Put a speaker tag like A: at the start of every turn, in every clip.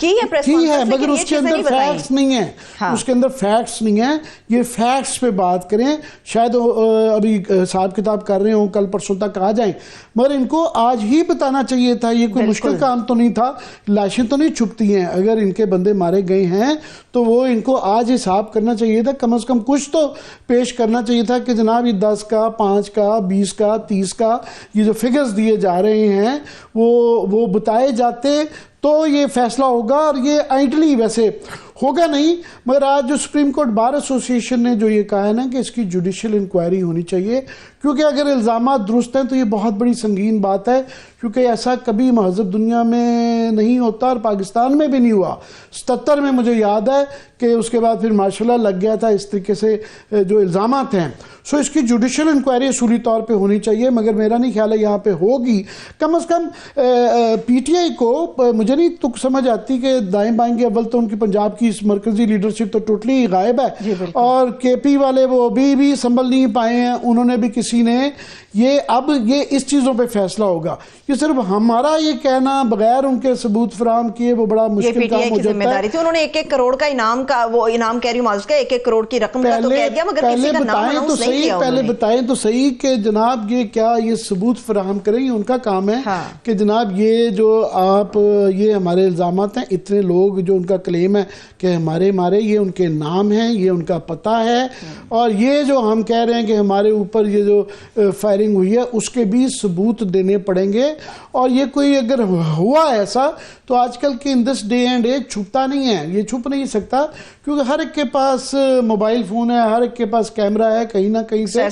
A: کی ہے
B: مگر اس کے اندر فیکٹس نہیں ہیں. اس کے اندر فیکٹس نہیں ہیں. یہ فیکٹس پہ بات کریں. شاید ابھی حساب کتاب کر رہے ہوں, کل پرسوں تک آ جائیں, مگر ان کو آج ہی بتانا چاہیے تھا. یہ کوئی مشکل کام تو نہیں تھا. لاشیں تو نہیں چھپتی ہیں. اگر ان کے بندے مارے گئے ہیں تو وہ ان کو آج حساب کرنا چاہیے تھا. کم از کم کچھ تو پیش کرنا چاہیے تھا کہ جناب یہ 10 کا 5 کا 20 کا 30 کا یہ جو فگرز دیے جا رہے ہیں وہ بتائے جاتے تو یہ فیصلہ ہوگا. اور یہ آئیڈلی ویسے ہوگا نہیں, مگر آج جو سپریم کورٹ بار ایسوسی ایشن نے جو یہ کہا ہے نا کہ اس کی جوڈیشل انکوائری ہونی چاہیے, کیونکہ اگر الزامات درست ہیں تو یہ بہت بڑی سنگین بات ہے, کیونکہ ایسا کبھی مہذب دنیا میں نہیں ہوتا اور پاکستان میں بھی نہیں ہوا. 77 میں مجھے یاد ہے کہ اس کے بعد پھر مارشل لا لگ گیا تھا اس طریقے سے جو الزامات ہیں. سو اس کی جوڈیشل انکوائری اصولی طور پہ ہونی چاہیے, مگر میرا نہیں خیال ہے یہاں پہ ہوگی. کم از کم پی ٹی آئی کو مجھے نہیں تک سمجھ آتی کہ دائیں بائیں گے. اول تو ان کی پنجاب کی اس مرکزی لیڈرشپ تو ٹوٹلی غائب ہے, اور کے پی والے وہ ابھی بھی سنبھل نہیں پائے ہیں. انہوں نے بھی کسی نے اب یہ اس چیزوں پہ فیصلہ ہوگا. یہ صرف ہمارا یہ کہنا بغیر ان کے ثبوت فراہم کیے وہ بڑا مشکل کام ہو جاتا ہے.
A: انہوں نے 1-1 کروڑ کا انعام کا وہ انعام کہہ رہی ہوں معذرت کا 1-1 کروڑ کی رقم کا تو کہہ دیا, مگر کسی کا نام اناؤنس نہیں کیا.
B: پہلے بتائیں تو صحیح کہ جناب یہ کیا یہ ثبوت فراہم کریں, یہ ان کا کام ہے کہ جناب یہ جو آپ یہ ہمارے الزامات ہیں, اتنے لوگ جو ان کا کلیم ہے کہ ہمارے یہ ان کے نام ہیں, یہ ان کا پتہ ہے, اور یہ جو ہم کہہ رہے ہیں کہ ہمارے اوپر یہ جو فائرنگ ہوئی ہے اس کے بھی ثبوت دینے پڑیں گے. اور یہ کوئی اگر ہوا ایسا تو آج کل کے ان دس ڈے اینڈ ایج چھپتا نہیں ہے, یہ چھپ نہیں سکتا, کیونکہ ہر ایک کے پاس موبائل فون ہے, ہر ایک کے پاس کیمرہ ہے, کہیں نہ کہیں سے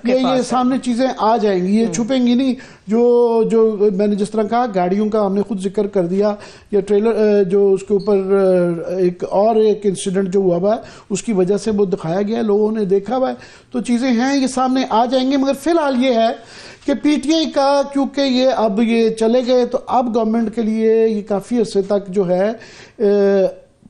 B: یہ سامنے چیزیں آ جائیں گی, یہ چھپیں گی نہیں. جو میں نے جس طرح کہا گاڑیوں کا ہم نے خود ذکر کر دیا, یا ٹریلر جو اس کے اوپر ایک انسیڈنٹ جو ہوا ہے اس کی وجہ سے وہ دکھایا گیا ہے, لوگوں نے دیکھا ہوا ہے, تو چیزیں ہیں یہ سامنے آ جائیں گے. مگر فی الحال یہ ہے کہ پی ٹی آئی کا کیونکہ یہ اب یہ چلے گئے تو اب گورنمنٹ کے لیے یہ کافی عرصے تک جو ہے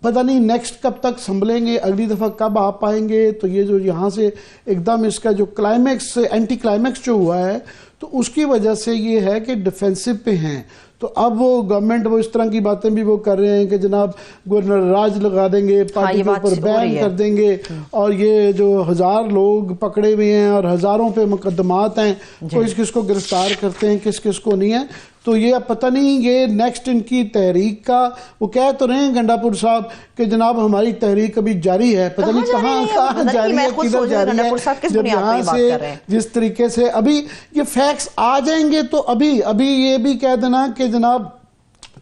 B: پتہ نہیں نیکسٹ کب تک سنبھلیں گے, اگلی دفعہ کب آپ پائیں گے. تو یہ جو یہاں سے ایک دم اس کا جو کلائمیکس اینٹی کلائمیکس جو ہوا ہے تو اس کی وجہ سے یہ ہے کہ ڈیفینسو پہ ہیں. تو اب وہ گورنمنٹ وہ اس طرح کی باتیں بھی وہ کر رہے ہیں کہ جناب گورنر راج لگا دیں گے, پارٹی کے اوپر بین کر دیں گے, اور یہ جو 1000 لوگ پکڑے ہوئے ہیں اور ہزاروں پہ مقدمات ہیں, کوئی کس کو گرفتار کرتے ہیں کس کو نہیں ہے. تو یہ اب پتہ نہیں یہ نیکسٹ ان کی تحریک کا وہ کہہ تو رہے ہیں گنڈا پور صاحب کہ جناب ہماری تحریک ابھی جاری ہے, پتہ نہیں کہاں جاری ہے, کدھر جاری ہے. جب یہاں سے جس طریقے سے ابھی یہ فیکٹس آ جائیں گے تو ابھی یہ بھی کہہ دینا کہ جناب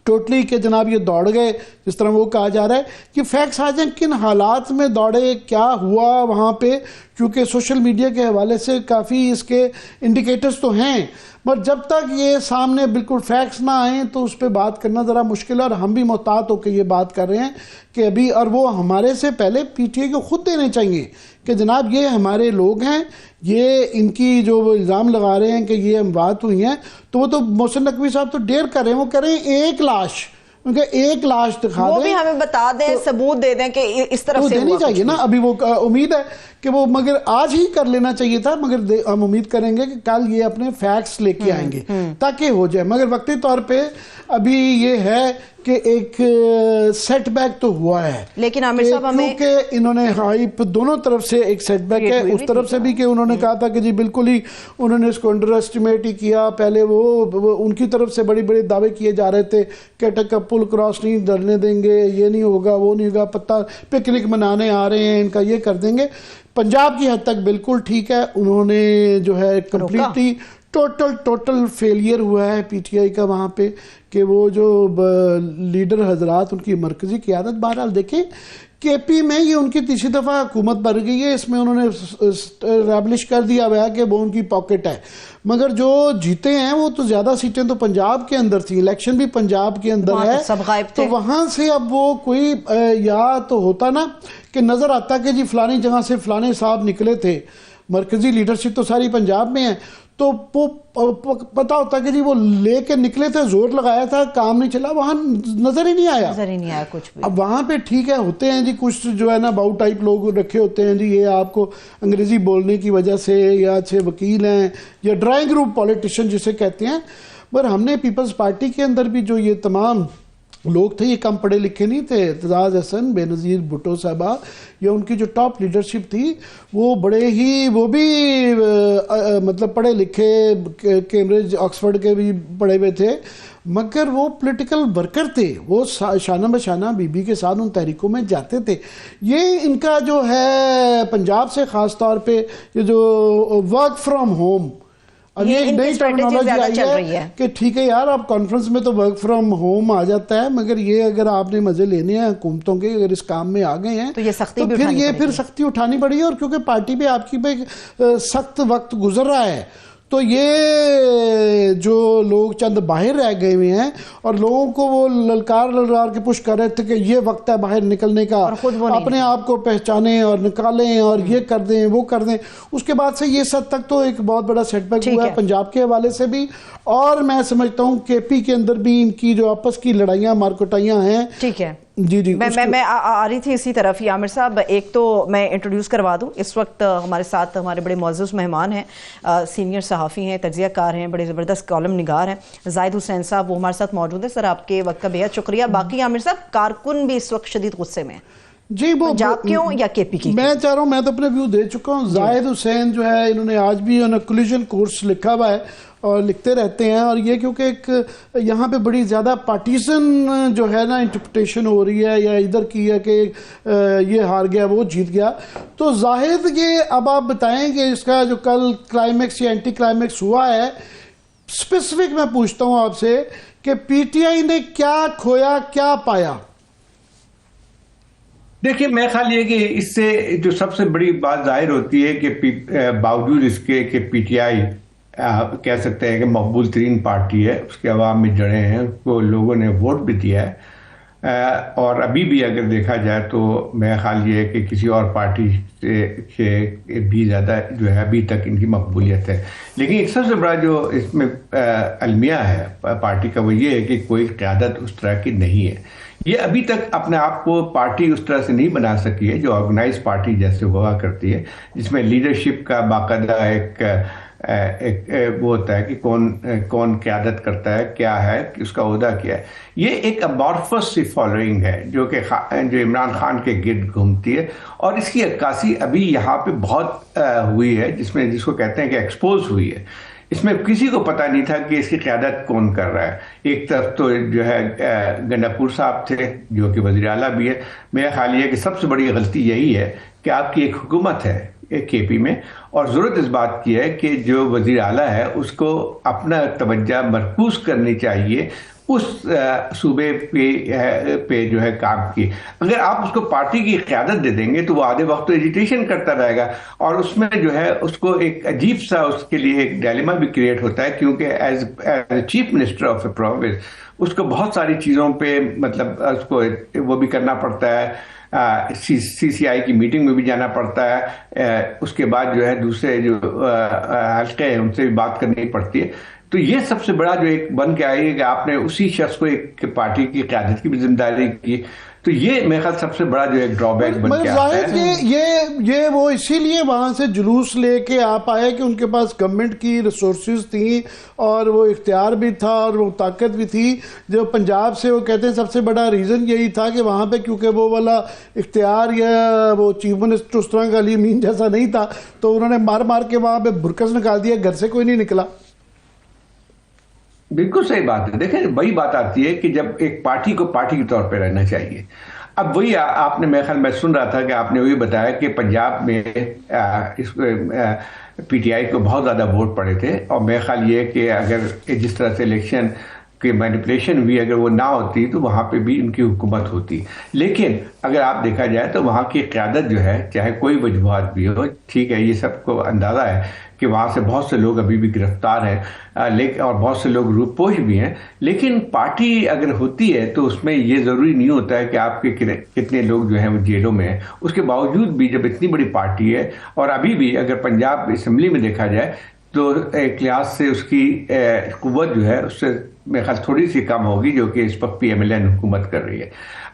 B: ٹوٹلی کہ جناب یہ دوڑ گئے, جس طرح وہ کہا جا رہا ہے کہ فیکٹس آ جائیں کن حالات میں دوڑے, کیا ہوا وہاں پہ, کیونکہ سوشل میڈیا کے حوالے سے کافی اس کے انڈیکیٹرز تو ہیں, پر جب تک یہ سامنے بالکل فیکٹس نہ آئیں تو اس پہ بات کرنا ذرا مشکل ہے. اور ہم بھی محتاط ہو کے یہ بات کر رہے ہیں کہ ابھی, اور وہ ہمارے سے پہلے پی ٹی آئی کو خود دینے چاہیے کہ جناب یہ ہمارے لوگ ہیں, یہ ان کی جو وہ الزام لگا رہے ہیں کہ یہ اموات ہوئی ہیں, تو وہ تو محسن نقوی صاحب تو ڈیر کر رہے ہیں, وہ کہہ رہے ہیں ایک لاش, کیونکہ ایک لاش دکھا دیں,
A: وہ بھی ہمیں بتا دیں, ثبوت دے دیں کہ اس طرف سے
B: دینی چاہیے نا. ابھی وہ امید ہے کہ وہ مگر آج ہی کر لینا چاہیے تھا, مگر ہم امید کریں گے کہ کل یہ اپنے فیکٹس لے کے آئیں گے تاکہ ہو جائے. مگر وقتی طور پہ ابھی یہ ہے کہ ایک سیٹ بیک تو ہوا ہے,
A: لیکن عامر صاحب ہمیں
B: کیونکہ انہوں نے ہائپ دونوں طرف سے ایک سیٹ بیک ہے, اس طرف سے بھی کہ انہوں نے کہا تھا کہ جی بالکل ہی انہوں نے اس کو انڈر اسٹیمیٹ ہی کیا. پہلے وہ ان کی طرف سے بڑے دعوے کیے جا رہے تھے کہ ٹک کا پل کراس نہیں ڈرنے دیں گے, یہ نہیں ہوگا وہ نہیں ہوگا, پتہ پکنک منانے آ رہے ہیں ان کا یہ کر دیں گے. پنجاب کی حد تک بالکل ٹھیک ہے, انہوں نے جو ہے کمپلیٹلی ٹوٹل فیلئر ہوا ہے پی ٹی آئی کا وہاں پہ, کہ وہ جو لیڈر حضرات ان کی مرکزی قیادت, بہرحال دیکھیں کے پی میں یہ ان کی تیسری دفعہ حکومت بن گئی ہے, اس میں انہوں نے اسٹیبلش کر دیا ہوا ہے کہ وہ ان کی پاکٹ ہے. مگر جو جیتے ہیں وہ تو زیادہ سیٹیں تو پنجاب کے اندر تھیں, الیکشن بھی پنجاب کے اندر ہے, تو وہاں سے اب وہ کوئی یا تو ہوتا نا کہ نظر آتا کہ جی فلانی جگہ سے فلانے صاحب نکلے تھے, مرکزی لیڈرشپ تو ساری پنجاب میں ہے, تو پتہ ہوتا کہ جی وہ لے کے نکلے تھے, زور لگایا تھا, کام نہیں چلا, وہاں نظر ہی نہیں آیا
A: کچھ بھی.
B: اب وہاں پہ ٹھیک ہے ہوتے ہیں جی کچھ جو ہے نا باؤ ٹائپ لوگ رکھے ہوتے ہیں جی, یہ آپ کو انگریزی بولنے کی وجہ سے یا اچھے وکیل ہیں یا ڈرائنگ روم پولیٹیشین جسے کہتے ہیں. پر ہم نے پیپلز پارٹی کے اندر بھی جو یہ تمام لوگ تھے، یہ کم پڑھے لکھے نہیں تھے. اعتزاز احسن، بے نظیر بھٹو صاحبہ، یہ ان کی جو ٹاپ لیڈرشپ تھی وہ بڑے ہی، وہ بھی مطلب پڑھے لکھے، کیمبرج آکسفورڈ کے بھی پڑھے ہوئے تھے، مگر وہ پولیٹیکل ورکر تھے. وہ شانہ بشانہ بی بی کے ساتھ ان تحریکوں میں جاتے تھے. یہ ان کا جو ہے پنجاب سے خاص طور پہ یہ جو ورک فرام ہوم، اب یہ نئی ٹیکنالوجی آئی ہے کہ ٹھیک ہے یار آپ کانفرنس میں تو ورک فرام ہوم آ جاتا ہے، مگر یہ اگر آپ نے مزے لینے ہیں حکومتوں کے، اگر اس کام میں آ گئے ہیں تو پھر سختی اٹھانی پڑی ہے. اور کیونکہ پارٹی پہ آپ کی پہ سخت وقت گزر رہا ہے تو یہ جو لوگ چند باہر رہ گئے ہوئے ہیں اور لوگوں کو وہ للکار کے پش کر رہے تھے کہ یہ وقت ہے باہر نکلنے کا، اپنے آپ کو پہچانیں اور نکالیں اور یہ کر دیں وہ کر دیں. اس کے بعد سے یہ سب تک تو ایک بہت بڑا سیٹ بیک ہوا ہے پنجاب کے حوالے سے بھی، اور میں سمجھتا ہوں کے پی کے اندر بھی ان کی جو آپس کی لڑائیاں مارکوٹائیاں ہیں.
A: ٹھیک ہے
B: جی
A: میں آ رہی تھی اسی طرف ہی. عامر صاحب، ایک تو میں انٹروڈیوس کروا دوں، اس وقت ہمارے ساتھ ہمارے بڑے معزز مہمان ہیں، سینئر صحافی ہیں، تجزیہ کار ہیں، بڑے زبردست کالم نگار ہیں، زاہد حسین صاحب، وہ ہمارے ساتھ موجود ہیں. سر آپ کے وقت کا بہت شکریہ. باقی عامر صاحب، کارکن بھی اس وقت شدید غصے میں
B: جی، وہ
A: پنجاب کیوں یا کے پی کی؟
B: میں چاہ رہا ہوں، میں تو اپنے ویو دے چکا ہوں. زاہد حسین جو ہے انہوں نے آج بھی کولیجن کورس لکھا ہوا ہے اور لکھتے رہتے ہیں، اور یہ کیونکہ ایک یہاں پہ بڑی زیادہ پارٹیزن جو ہے نا انٹرپریٹیشن ہو رہی ہے، یا ادھر کی ہے کہ یہ ہار گیا وہ جیت گیا. تو زاہد یہ اب آپ بتائیں کہ اس کا جو کل کلائمیکس یا اینٹی کلائمیکس ہوا ہے، اسپیسیفک میں پوچھتا ہوں آپ سے کہ پی ٹی آئی نے کیا کھویا کیا پایا؟
C: دیکھیے، میں خیال یہ کہ اس سے جو سب سے بڑی بات ظاہر ہوتی ہے کہ باوجود اس کے کہ پی ٹی آئی کہہ سکتے ہیں کہ مقبول ترین پارٹی ہے، اس کے عوام میں جڑے ہیں، اس کو لوگوں نے ووٹ بھی دیا ہے، اور ابھی بھی اگر دیکھا جائے تو میرا خیال یہ ہے کہ کسی اور پارٹی سے بھی زیادہ جو ہے ابھی تک ان کی مقبولیت ہے. لیکن ایک سب سے بڑا جو اس میں المیہ ہے پارٹی کا، وہ یہ ہے کہ کوئی قیادت اس طرح کی نہیں ہے. یہ ابھی تک اپنے آپ کو پارٹی اس طرح سے نہیں بنا سکی ہے جو آرگنائز پارٹی جیسے ہوا کرتی ہے، جس میں لیڈرشپ کا باقاعدہ ایک وہ ہوتا ہے کہ کون قیادت کرتا ہے، کیا ہے، اس کا عہدہ کیا ہے. یہ ایک امورفس سی فالوئنگ ہے جو عمران خان کے گرد گھومتی ہے، اور اس کی عکاسی ابھی یہاں پہ بہت ہوئی ہے، جس کو کہتے ہیں کہ ایکسپوز ہوئی ہے. اس میں کسی کو پتہ نہیں تھا کہ اس کی قیادت کون کر رہا ہے. ایک طرف تو جو ہے گنڈاپور صاحب تھے جو کہ وزیر اعلیٰ بھی ہے. میرا خیال یہ ہے کہ سب سے بڑی غلطی یہی ہے کہ آپ کی ایک حکومت ہے کے پی میں، اور ضرورت اس بات کی ہے کہ جو وزیر اعلیٰ ہے اس کو اپنا توجہ مرکوز کرنی چاہیے اس صوبے پہ جو ہے کام کی. اگر آپ اس کو پارٹی کی قیادت دے دیں گے تو وہ آدھے وقت تو ایجیٹیشن کرتا رہے گا، اور اس میں جو ہے اس کو ایک عجیب سا اس کے لیے ایک ڈائلیما بھی کریٹ ہوتا ہے، کیونکہ as chief minister of a province اس کو بہت ساری چیزوں پہ مطلب اس کو وہ بھی کرنا پڑتا ہے، سی سی آئی کی میٹنگ میں بھی جانا پڑتا ہے، اس کے بعد جو ہے دوسرے جو حلقے ہیں ان سے بھی بات کرنی پڑتی ہے. تو یہ سب سے بڑا جو ایک بن کے آئی ہے کہ آپ نے اسی شخص کو ایک پارٹی کی قیادت کی بھی ذمہ داری کی. تو یہ میرے خیال سب سے بڑا جو ایک ڈرا بیک بن کے آتا ہے.
B: یہ وہ اسی لیے وہاں سے جلوس لے کے آپ آئے کہ ان کے پاس گورنمنٹ کی ریسورسز تھیں اور وہ اختیار بھی تھا اور وہ طاقت بھی تھی. جو پنجاب سے وہ کہتے ہیں سب سے بڑا ریزن یہی تھا کہ وہاں پہ کیونکہ وہ والا اختیار یا وہ چیف منسٹر اس طرح کا علی امین جیسا نہیں تھا، تو انہوں نے مار کے وہاں پہ برکس نکال دیا، گھر سے کوئی نہیں نکلا.
C: بالکل صحیح بات ہے. دیکھیں وہی بات آتی ہے کہ جب ایک پارٹی کو پارٹی کے طور پہ رہنا چاہیے. اب وہی آپ نے، میرے خیال میں سن رہا تھا کہ آپ نے وہی بتایا کہ پنجاب میں پی ٹی آئی کو بہت زیادہ ووٹ پڑے تھے، اور میرا خیال یہ ہے کہ اگر جس طرح سے الیکشن کی مینیپولیشن ہوئی اگر وہ نہ ہوتی تو وہاں پہ بھی ان کی حکومت ہوتی. لیکن اگر آپ دیکھا جائے تو وہاں کی قیادت جو ہے، چاہے کوئی وجوہات بھی ہو، ٹھیک ہے، یہ سب کو اندازہ ہے کہ وہاں سے بہت سے لوگ ابھی بھی گرفتار ہیں اور بہت سے لوگ روپوش بھی ہیں. لیکن پارٹی اگر ہوتی ہے تو اس میں یہ ضروری نہیں ہوتا ہے کہ آپ کے کتنے لوگ جو ہیں وہ جیلوں میں ہیں. اس کے باوجود بھی جب اتنی بڑی پارٹی ہے، اور ابھی بھی اگر پنجاب اسمبلی میں دیکھا جائے تو ایک لحاظ سے اس کی قوت جو ہے اس سے میرے خیال تھوڑی سی کم ہوگی جو کہ اس وقت PMLN حکومت کر رہی ہے.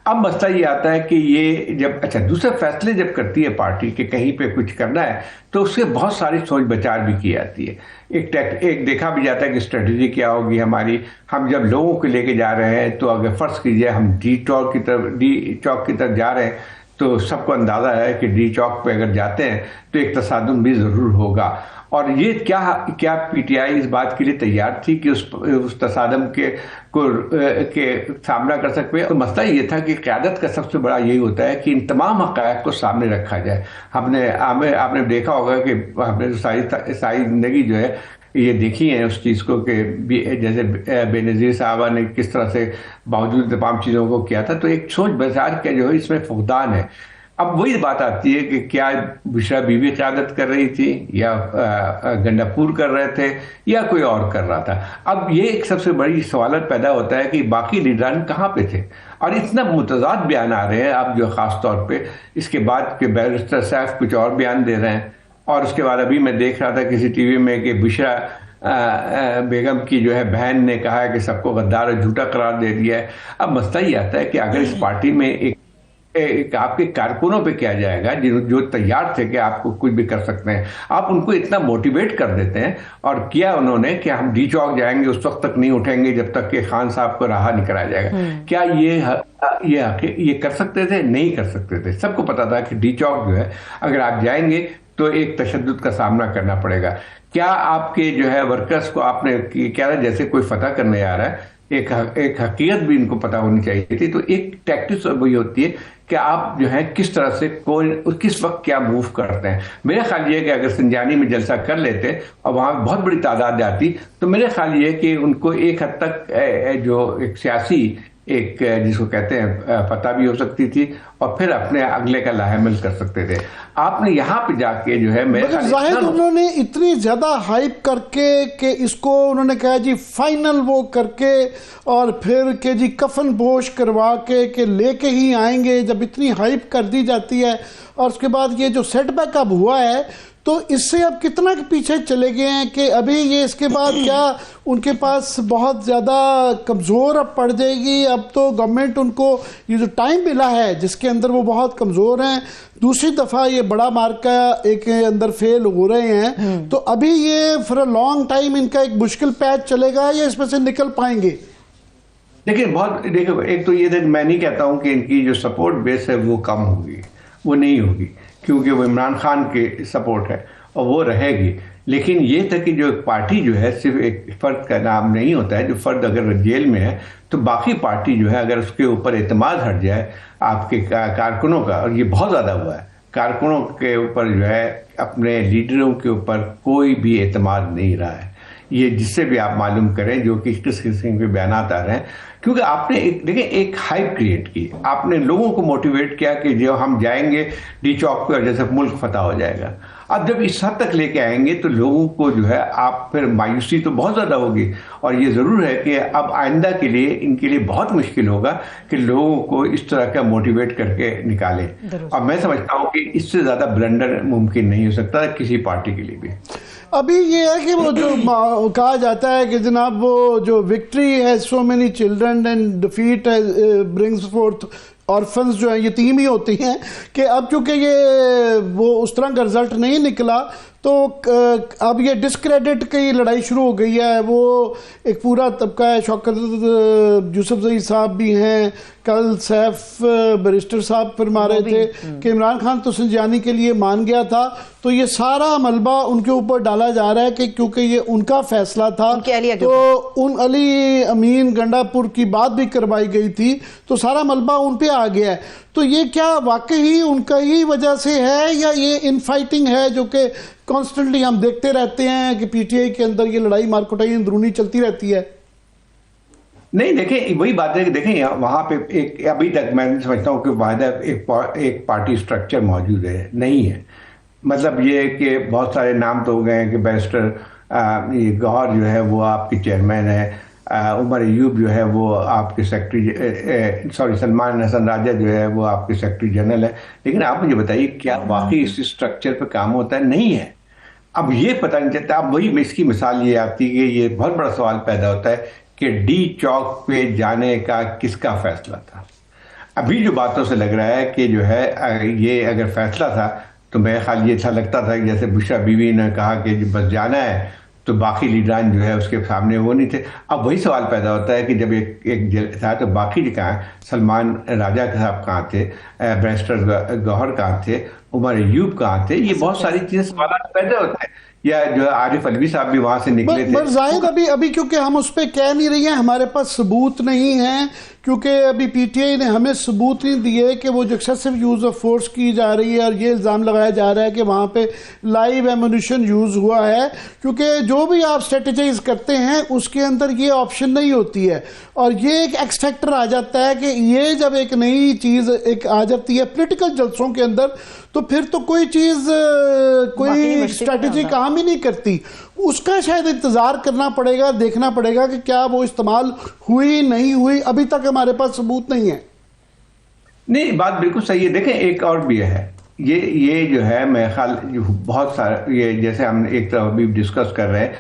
C: اب مسئلہ یہ آتا ہے کہ یہ جب دوسرے فیصلے جب کرتی ہے پارٹی کہ کہیں پہ کچھ کرنا ہے تو اس سے بہت ساری سوچ بچار بھی کی جاتی ہے. ایک دیکھا بھی جاتا ہے کہ اسٹریٹجی کیا ہوگی ہماری. ہم جب لوگوں کو لے کے جا رہے ہیں تو اگر فرض کیجئے ہم ڈی چوک کی طرف جا رہے ہیں تو سب کو اندازہ ہے کہ ڈی چوک پہ اگر جاتے ہیں تو ایک تصادم بھی ضرور ہوگا. اور یہ کیا PTI اس بات کے لیے تیار تھی کہ اس تصادم کے سامنا کر سکے. اور مسئلہ یہ تھا کہ قیادت کا سب سے بڑا یہی ہوتا ہے کہ ان تمام حقائق کو سامنے رکھا جائے. آپ نے دیکھا ہوگا کہ ہم نے ساری زندگی جو ہے یہ دیکھی ہے اس چیز کو کہ جیسے بے نظیر صاحبہ نے کس طرح سے باوجود تمام چیزوں کو کیا تھا. تو ایک سوچ بچار کا جو ہے اس میں فقدان ہے. اب وہی بات آتی ہے کہ کیا بشرا بی بی قیادت کر رہی تھی یا گنڈاپور کر رہے تھے یا کوئی اور کر رہا تھا. اب یہ ایک سب سے بڑی سوالات پیدا ہوتا ہے کہ باقی لیڈران کہاں پہ تھے. اور اتنا متضاد بیان آ رہے ہیں اب جو خاص طور پہ اس کے بعد کہ بیرسٹر سیف کچھ اور بیان دے رہے ہیں. اور اس کے بعد ابھی میں دیکھ رہا تھا کسی ٹی وی میں کہ بشرا بیگم کی جو ہے بہن نے کہا ہے کہ سب کو غدار اور جھوٹا قرار دے دیا ہے. اب مسئلہ یہ آتا ہے کہ اگر اس پارٹی میں ایک آپ کے کارکنوں پہ کیا جائے گا جو تیار تھے کہ آپ کو کچھ بھی کر سکتے ہیں, آپ ان کو اتنا موٹیویٹ کر دیتے ہیں. اور کیا انہوں نے کہ ہم ڈی چوک جائیں گے اس وقت تک نہیں اٹھیں گے جب تک کہ خان صاحب کو رہا نہیں کرایا جائے گا. کیا یہ کر سکتے تھے؟ نہیں کر سکتے تھے. سب کو پتا تھا کہ ڈی چوک جو ہے اگر آپ جائیں گے تو ایک تشدد کا سامنا کرنا پڑے گا. کیا آپ کے جو ہے ورکرز کو آپ نے کیا جیسے کوئی فتح کرنے آ رہا ہے, ایک حقیقت بھی ان کو پتا ہونی چاہیے تھی. تو ایک ٹیکٹکس وہی ہوتی ہے کہ آپ جو ہے کس طرح سے کس وقت کیا موو کرتے ہیں. میرا خیال یہ ہے کہ اگر سنجانی میں جلسہ کر لیتے اور وہاں بہت بڑی تعداد جاتی تو میرے خیال یہ کہ ان کو ایک حد تک جو ایک سیاسی ایک جس کو کہتے ہیں فتح بھی ہو سکتی تھی اور پھر اپنے اگلے کا لاہ عمل کر سکتے تھے. آپ نے یہاں پہ جا کے جو ہے
B: ظاہر انہوں نے اتنی زیادہ ہائپ کر کے کہ اس کو انہوں نے کہا جی فائنل وہ کر کے اور پھر کہ جی کفن پوش کروا کے کہ لے کے ہی آئیں گے. جب اتنی ہائپ کر دی جاتی ہے اور اس کے بعد یہ جو سیٹ بیک اب ہوا ہے تو اس سے اب کتنا پیچھے چلے گئے ہیں کہ ابھی یہ اس کے بعد کیا ان کے پاس بہت زیادہ کمزور اب پڑ جائے گی. اب تو گورنمنٹ ان کو یہ جو ٹائم ملا ہے جس کے اندر وہ بہت کمزور ہیں, دوسری دفعہ یہ بڑا مارکا ایک اندر فیل ہو رہے ہیں, تو ابھی یہ فار اے لانگ ٹائم ان کا ایک مشکل پیچ چلے گا یا اس میں سے نکل پائیں گے؟
C: دیکھیں ایک تو یہ میں نہیں کہتا ہوں کہ ان کی جو سپورٹ بیس ہے وہ کم ہوگی, وہ نہیں ہوگی کیونکہ وہ عمران خان کی سپورٹ ہے اور وہ رہے گی. لیکن یہ تھا کہ جو پارٹی جو ہے صرف ایک فرد کا نام نہیں ہوتا ہے. جو فرد اگر جیل میں ہے تو باقی پارٹی جو ہے اگر اس کے اوپر اعتماد ہٹ جائے آپ کے کارکنوں کا, اور یہ بہت زیادہ ہوا ہے, کارکنوں کے اوپر جو ہے اپنے لیڈروں کے اوپر کوئی بھی اعتماد نہیں رہا ہے. یہ جس سے بھی آپ معلوم کریں جو کہ کس قسم کے بیانات آ رہے ہیں, کیونکہ آپ نے دیکھیں ایک ہائپ کریٹ کی, آپ نے لوگوں کو موٹیویٹ کیا کہ جو ہم جائیں گے ڈی چوک پہ جیسے ملک فتح ہو جائے گا. اب جب اس حد تک لے کے آئیں گے تو لوگوں کو جو ہے آپ پھر مایوسی تو بہت زیادہ ہوگی. اور یہ ضرور ہے کہ اب آئندہ کے لیے ان کے لیے بہت مشکل ہوگا کہ لوگوں کو اس طرح کا موٹیویٹ کر کے نکالیں. اور میں سمجھتا ہوں کہ اس سے زیادہ بلنڈر ممکن نہیں ہو سکتا کسی پارٹی کے لیے بھی.
B: ابھی یہ ہے کہ وہ جو کہا جاتا ہے کہ جناب وہ جو وکٹری ہے so many children and defeat brings forth orphans جو ہیں یتیم ہی ہوتی ہیں, کہ اب چونکہ یہ وہ اس طرح کا رزلٹ نہیں نکلا تو اب یہ ڈسکریڈٹ کی لڑائی شروع ہو گئی ہے. وہ ایک پورا طبقہ ہے, شوکت یوسف زئی صاحب بھی ہیں, کل سیف بیرسٹر صاحب فرما رہے تھے کہ عمران خان تو سنجانی کے لیے مان گیا تھا, تو یہ سارا ملبہ ان کے اوپر ڈالا جا رہا ہے کہ کیونکہ یہ ان کا فیصلہ تھا تو ان علی امین گنڈاپور کی بات بھی کروائی گئی تھی تو سارا ملبہ ان پہ آ گیا ہے. تو یہ کیا واقعی ان کا ہی وجہ سے ہے یا یہ ان فائٹنگ ہے جو کہ کانسٹنٹلی ہم دیکھتے رہتے ہیں کہ پی ٹی آئی کے اندر یہ لڑائی مارکوٹائی اندرونی چلتی رہتی ہے؟
C: نہیں دیکھیں وہی بات ہے کہ دیکھیں وہاں پہ ایک ابھی تک میں سمجھتا ہوں کہ واحدہ ایک پارٹی سٹرکچر موجود ہے نہیں ہے. مطلب یہ کہ بہت سارے نام تو ہو گئے ہیں کہ بیرسٹر گوہر جو ہے وہ آپ کی چیئرمین ہے, عمر ایوب جو ہے وہ آپ کے سیکرٹری سلمان حسن راجہ جو ہے وہ آپ کے سیکرٹری جنرل ہے. لیکن آپ مجھے بتائیے کیا واقعی اس اسٹرکچر پہ کام ہوتا ہے؟ نہیں ہے. اب یہ پتہ نہیں چلتا. اب وہی اس کی مثال یہ آتی ہے کہ یہ بہت بڑا سوال پیدا ہوتا ہے کہ ڈی چوک پہ جانے کا کس کا فیصلہ تھا. ابھی جو باتوں سے لگ رہا ہے کہ جو ہے یہ اگر فیصلہ تھا تو میرے خیال یہ اچھا لگتا تھا کہ جیسے بشرا بیوی نے کہا کہ بس جانا ہے تو باقی لیڈران جو ہے اس کے سامنے وہ نہیں تھے. اب وہی سوال پیدا ہوتا ہے کہ جب ایک تھا تو باقی کہاں ہیں؟ سلمان راجہ صاحب کہاں تھے؟ بیرسٹر گوہر کہاں تھے؟ عمر ایوب کہاں تھے؟ یہ بہت ساری چیزیں سوالات پیدا ہوتے ہیں. یا جو عارف علوی صاحب بھی وہاں سے نکلے تھے.
B: زاہد ابھی کیونکہ ہم اس پہ کہہ نہیں رہی ہیں، ہمارے پاس ثبوت نہیں ہیں، کیونکہ ابھی پی ٹی آئی نے ہمیں ثبوت نہیں دیے کہ وہ جو ایکسیسو یوز آف فورس کی جا رہی ہے اور یہ الزام لگایا جا رہا ہے کہ وہاں پہ لائیو ایمونیشن یوز ہوا ہے، کیونکہ جو بھی آپ اسٹریٹجائز کرتے ہیں اس کے اندر یہ آپشن نہیں ہوتی ہے. اور یہ ایک ایکس فیکٹر آ جاتا ہے کہ یہ جب ایک نئی چیز ایک آ جاتی ہے پولیٹیکل جلسوں کے اندر تو پھر تو کوئی چیز کوئی اسٹریٹجی کام ہی نہیں کرتی. اس کا شاید انتظار کرنا پڑے گا، دیکھنا پڑے گا کہ کیا وہ استعمال ہوئی نہیں ہوئی. ابھی تک ہمارے پاس ثبوت نہیں ہے.
C: نہیں، بات بالکل صحیح ہے. دیکھیں ایک اور بھی ہے، یہ جو ہے میرے خیال بہت سارا، یہ جیسے ہم ایک طرف ابھی ڈسکس کر رہے ہیں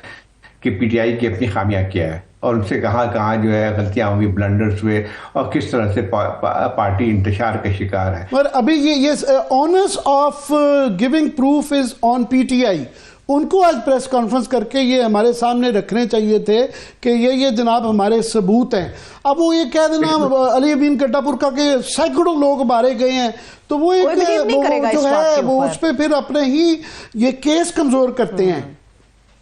C: کہ پی ٹی آئی کی اپنی خامیاں کیا ہے اور ان سے کہاں جو ہے غلطیاں ہوئی، بلنڈرز ہوئے، اور کس طرح سے پارٹی انتشار کا شکار ہے.
B: اور ابھی یہ onus of giving proof is on P T I. ان کو آج پریس کانفرنس کر کے یہ ہمارے سامنے رکھنے چاہیے تھے کہ یہ جناب ہمارے ثبوت ہیں. اب وہ یہ کہہ دینا علی امین گڈھا پور کا کہ سینکڑوں لوگ مارے گئے ہیں تو وہ ایک جو ہے وہ اس پہ پھر اپنے ہی یہ کیس کمزور کرتے ہیں.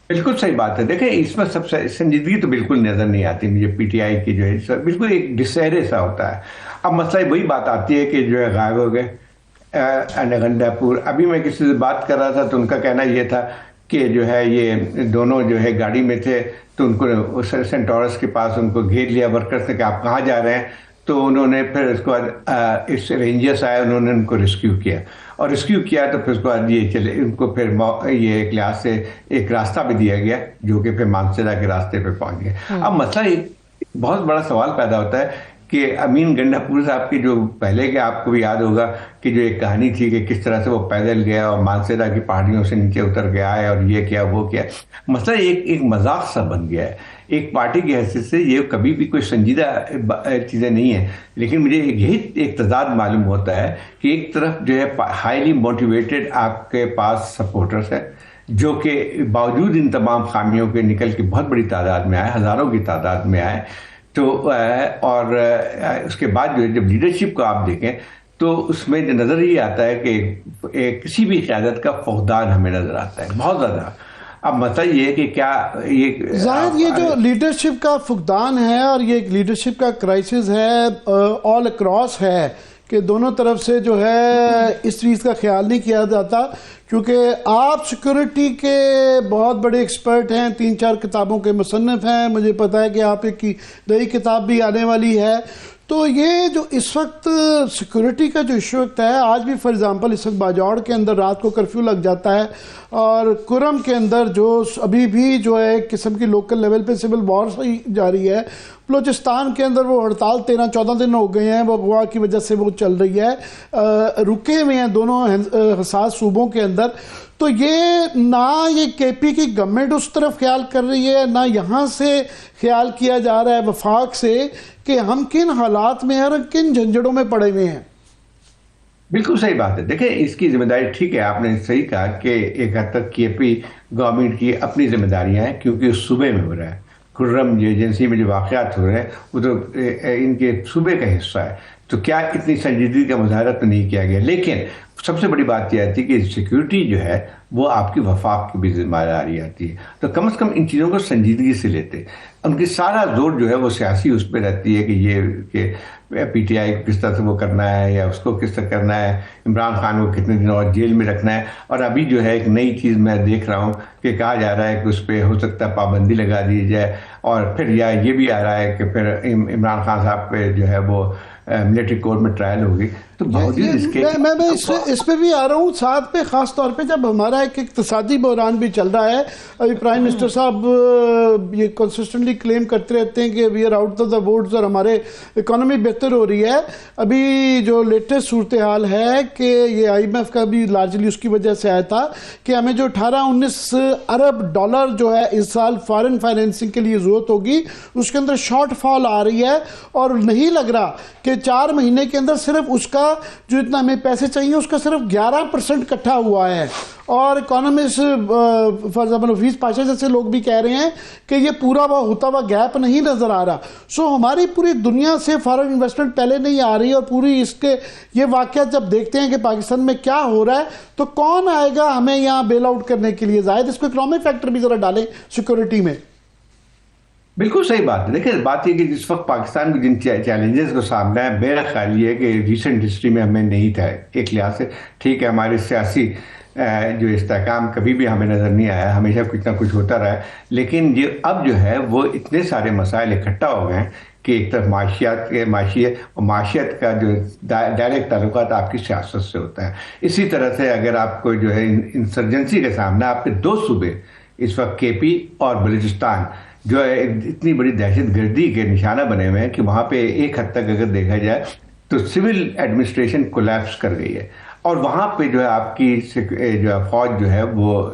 C: بالکل صحیح بات ہے. دیکھیں اس میں سب سے سنجیدگی تو بالکل نظر نہیں آتی مجھے پی ٹی آئی کی، جو ہے بالکل ایک ڈسہرے سا ہوتا ہے. اب مسئلہ وہی بات آتی ہے کہ جو ہے غائب ہو گئے گنڈا پور. ابھی میں کسی سے بات کر رہا تھا تو ان کا کہنا یہ تھا کہ جو ہے یہ دونوں جو ہے گاڑی میں تھے تو ان کو سینٹورس کے پاس ان کو گھیر لیا ورکرز نے کہ آپ کہاں جا رہے ہیں. تو انہوں نے پھر اس کے بعد اس رینجرس آئے، انہوں نے ان کو ریسکیو کیا اور ریسکیو کیا تو پھر اس کے بعد یہ چلے ان کو پھر یہ ایک لحاظ سے ایک راستہ بھی دیا گیا جو کہ پھر مانسیرا کے راستے پہ پہنچ گئے. اب مسئلہ ایک بہت بڑا سوال پیدا ہوتا ہے کہ امین گنڈا پور صاحب کی جو پہلے کے آپ کو بھی یاد ہوگا کہ جو ایک کہانی تھی کہ کس طرح سے وہ پیدل گیا اور مانسیرا کی پہاڑیوں سے نیچے اتر گیا ہے اور یہ کیا وہ کیا. مسئلہ ایک مذاق سا بن گیا ہے. ایک پارٹی کی حیثیت سے یہ کبھی بھی کوئی سنجیدہ چیزیں نہیں ہیں، لیکن مجھے یہی ایک تضاد معلوم ہوتا ہے کہ ایک طرف جو ہے ہائیلی موٹیویٹڈ آپ کے پاس سپورٹرز ہیں جو کہ باوجود ان تمام خامیوں کے نکل کے بہت بڑی تعداد میں آئے، ہزاروں کی تعداد میں آئے. تو اور اس کے بعد جو ہے جب لیڈرشپ کو آپ دیکھیں تو اس میں نظر یہ آتا ہے کہ کسی بھی قیادت کا فقدان ہمیں نظر آتا ہے بہت زیادہ. اب مسئلہ یہ ہے کہ کیا
B: ظاہر یہ جو لیڈرشپ کا فقدان ہے اور یہ ایک لیڈرشپ کا کرائسس ہے آل اکراس ہے کہ دونوں طرف سے جو ہے اس چیز کا خیال نہیں کیا جاتا، کیونکہ آپ سیکورٹی کے بہت بڑے ایکسپرٹ ہیں، 3-4 کتابوں کے مصنف ہیں، مجھے پتہ ہے کہ آپ کی نئی کتاب بھی آنے والی ہے. تو یہ جو اس وقت سیکورٹی کا جو ایشو ہے آج بھی فار ایگزامپل اس وقت باجوڑ کے اندر رات کو کرفیو لگ جاتا ہے اور کرم کے اندر جو ابھی بھی جو ہے ایک قسم کی لوکل لیول پہ سول وار جاری ہے. بلوچستان کے اندر وہ ہڑتال 13-14 دن ہو گئے ہیں، وہ اغوا کی وجہ سے وہ چل رہی ہے، رکے ہوئے ہیں دونوں حساس صوبوں کے اندر. تو یہ نہ یہ کے پی کی گورنمنٹ اس طرف خیال کر رہی ہے، نہ یہاں سے خیال کیا جا رہا ہے وفاق سے کہ ہم کن حالات میں ہیں اور کن جھنجھڑوں میں پڑے ہوئے ہیں.
C: بالکل صحیح بات ہے. دیکھیں اس کی ذمہ داری ٹھیک ہے، آپ نے صحیح کہا کہ ایک حد تک کے پی گورنمنٹ کی اپنی ذمہ داریاں ہیں کیونکہ اس صوبے میں ہو رہا ہے. خرم ایجنسی میں جو واقعات ہو رہے ہیں وہ تو ان کے صوبے کا حصہ ہے، تو کیا اتنی سنجیدگی کا مظاہرہ تو نہیں کیا گیا. لیکن سب سے بڑی بات یہ آتی ہے کہ سیکیورٹی جو ہے وہ آپ کی وفاق کی بھی ذمہ داری آتی ہے. تو کم از کم ان چیزوں کو سنجیدگی سے لیتے. ان کی سارا زور جو ہے وہ سیاسی اس پہ رہتی ہے کہ یہ کہ پی ٹی آئی کو کس طرح سے وہ کرنا ہے یا اس کو کس طرح کرنا ہے، عمران خان کو کتنے دن اور جیل میں رکھنا ہے. اور ابھی جو ہے ایک نئی چیز میں دیکھ رہا ہوں کہ کہا جا رہا ہے کہ اس پہ ہو سکتا ہے پابندی لگا دی جائے، اور پھر یا یہ بھی آ رہا ہے کہ پھر عمران خان صاحب پہ جو ہے وہ ملٹری کورٹ میں ٹرائل ہوگی. تو باوجود اس کے
B: میں اس پہ بھی آ رہا ہوں ساتھ پہ، خاص طور پہ جب ہمارا رہا ہے کہ اقتصادی بحران بھی چل رہا ہے. ابھی پرائم منسٹر صاحب یہ کنسسٹنٹلی کلیم کرتے رہتے ہیں کہ we are out of the woods اور ہمارے اکانومی بہتر ہو رہی ہے. ابھی جو لیٹسٹ صورتحال ہے کہ یہ آئی ایم ایف کا بھی لارجلی اس کی وجہ سے آیا تھا کہ ہمیں جو 18-19 ارب ڈالر جو ہے اس سال فارن فائنینسنگ کے لیے ضرورت ہوگی, اس کے اندر شارٹ فال آ رہی ہے, اور نہیں لگ رہا کہ 4 مہینے کے اندر صرف اس کا جو اتنا ہمیں پیسے چاہیے اس کا صرف 11% اکٹھا ہوا ہے. اور economist for example Hafeez Pasha جیسے لوگ بھی کہہ رہے ہیں کہ یہ پورا ہوتا ہوا گیپ نہیں نظر آ رہا. سو ہماری پوری دنیا سے فارن انویسٹمنٹ پہلے نہیں آ رہی, اور پوری اس کے یہ واقعات جب دیکھتے ہیں کہ پاکستان میں کیا ہو رہا ہے تو کون آئے گا ہمیں یہاں بیل آؤٹ کرنے کے لیے. زائد اس کو اکنامک فیکٹر بھی ذرا ڈالیں سیکورٹی میں.
C: بالکل صحیح بات ہے. دیکھیں بات یہ کہ جس وقت پاکستان کو جن چیلنجز کو سامنا ہے, میرا خیال یہ ہے کہ ریسنٹ ہسٹری میں ہمیں نہیں تھا. ایک لحاظ سے ٹھیک ہے, ہمارے سیاسی جو استحکام کبھی بھی ہمیں نظر نہیں آیا, ہمیشہ کچھ نہ کچھ ہوتا رہا ہے, لیکن یہ اب جو ہے وہ اتنے سارے مسائل اکٹھا ہو گئے ہیں کہ ایک طرف معاشیت کا جو ڈائریکٹ تعلقات آپ کی سیاست سے ہوتا ہے. اسی طرح سے اگر آپ کو جو ہے انسرجنسی کے سامنے آپ کے 2 صوبے اس وقت کے پی اور بلوچستان جو ہے اتنی بڑی دہشت گردی کے نشانہ بنے ہوئے ہیں کہ وہاں پہ ایک حد تک اگر دیکھا جائے تو سول ایڈمنسٹریشن کولیپس کر گئی ہے, اور وہاں پہ جو ہے آپ کی جو ہے فوج جو ہے وہ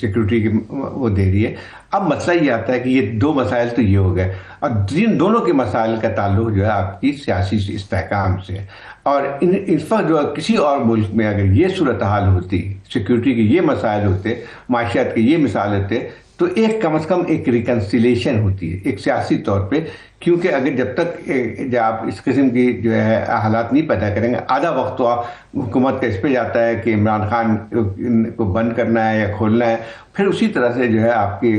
C: سیکورٹی کی وہ دے رہی ہے. اب مسئلہ یہ آتا ہے کہ یہ 2 مسائل تو یہ ہو گئے, اور جن دونوں کے مسائل کا تعلق جو ہے آپ کی سیاسی استحکام سے ہے. اور اس وقت جو کسی اور ملک میں اگر یہ صورتحال ہوتی, سیکورٹی کے یہ مسائل ہوتے, معاشیات کے یہ مثال ہوتے, تو ایک کم از کم ایک ریکنسیلیشن ہوتی ہے ایک سیاسی طور پہ. کیونکہ اگر جب تک جب آپ اس قسم کی جو ہے حالات نہیں پیدا کریں گے, آدھا وقت تو حکومت کا اس پہ جاتا ہے کہ عمران خان کو بند کرنا ہے یا کھولنا ہے, پھر اسی طرح سے جو ہے آپ کی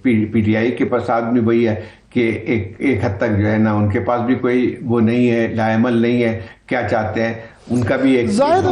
C: پی ٹی آئی کے پاس آدمی وہی ہے کہ ایک حد تک جو ہے نا ان کے پاس بھی کوئی وہ نہیں ہے, لائعمل نہیں ہے, کیا چاہتے ہیں ان کا بھی ایک
B: ظاہر